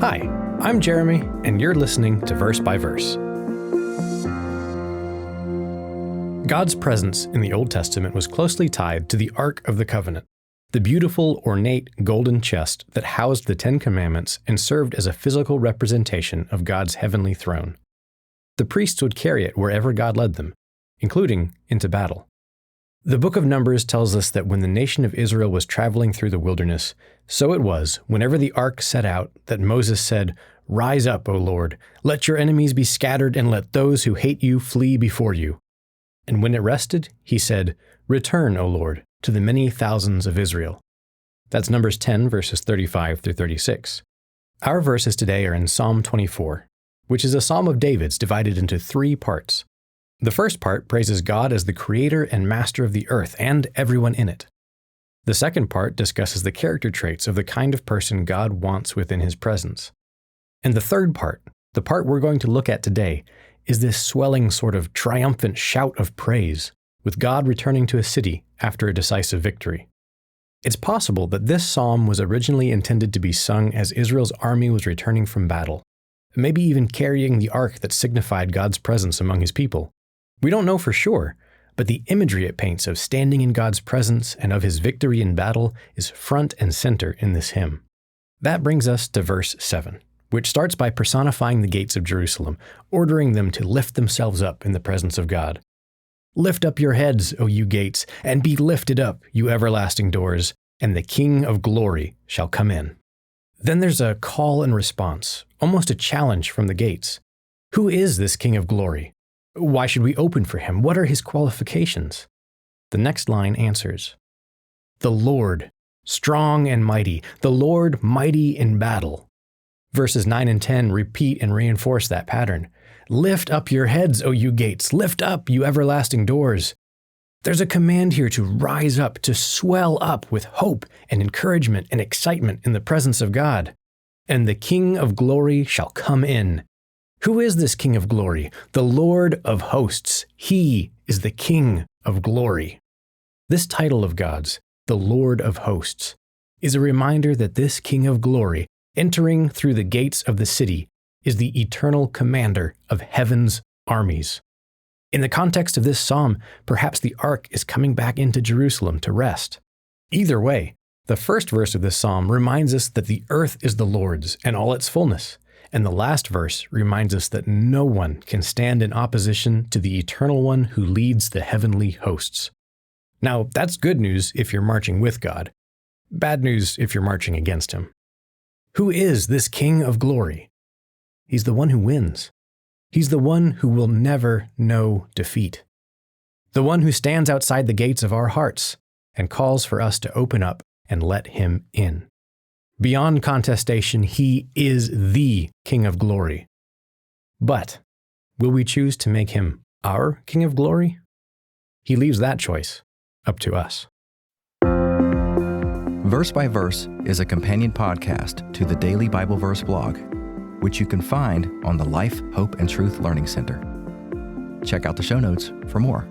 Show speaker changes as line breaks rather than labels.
Hi, I'm Jeremy, and you're listening to Verse by Verse. God's presence in the Old Testament was closely tied to the Ark of the Covenant, the beautiful, ornate golden chest that housed the Ten Commandments and served as a physical representation of God's heavenly throne. The priests would carry it wherever God led them, including into battle. The book of Numbers tells us that when the nation of Israel was traveling through the wilderness, so it was, whenever the ark set out, that Moses said, "Rise up, O Lord, let your enemies be scattered and let those who hate you flee before you." And when it rested, he said, "Return, O Lord, to the many thousands of Israel." That's Numbers 10, verses 35 through 36. Our verses today are in Psalm 24, which is a psalm of David's divided into 3 parts. The first part praises God as the creator and master of the earth and everyone in it. The second part discusses the character traits of the kind of person God wants within his presence. And the third part, the part we're going to look at today, is this swelling sort of triumphant shout of praise, with God returning to a city after a decisive victory. It's possible that this psalm was originally intended to be sung as Israel's army was returning from battle, maybe even carrying the ark that signified God's presence among his people. We don't know for sure, but the imagery it paints of standing in God's presence and of his victory in battle is front and center in this hymn. That brings us to verse 7, which starts by personifying the gates of Jerusalem, ordering them to lift themselves up in the presence of God. "Lift up your heads, O you gates, and be lifted up, you everlasting doors, and the King of glory shall come in." Then there's a call and response, almost a challenge from the gates. Who is this King of glory? Why should we open for him? What are his qualifications? The next line answers. "The Lord, strong and mighty, the Lord mighty in battle." Verses 9 and 10 repeat and reinforce that pattern. "Lift up your heads, O you gates, lift up, you everlasting doors." There's a command here to rise up, to swell up with hope and encouragement and excitement in the presence of God. "And the King of glory shall come in." Who is this King of glory? The Lord of hosts. He is the King of glory. This title of God's, the Lord of hosts, is a reminder that this King of glory, entering through the gates of the city, is the eternal commander of heaven's armies. In the context of this psalm, perhaps the ark is coming back into Jerusalem to rest. Either way, the first verse of this psalm reminds us that the earth is the Lord's and all its fullness. And the last verse reminds us that no one can stand in opposition to the eternal one who leads the heavenly hosts. Now, that's good news if you're marching with God. Bad news if you're marching against him. Who is this King of glory? He's the one who wins. He's the one who will never know defeat. The one who stands outside the gates of our hearts and calls for us to open up and let him in. Beyond contestation, he is the King of glory. But will we choose to make him our King of glory? He leaves that choice up to us.
Verse by Verse is a companion podcast to the Daily Bible Verse blog, which you can find on the Life, Hope, and Truth Learning Center. Check out the show notes for more.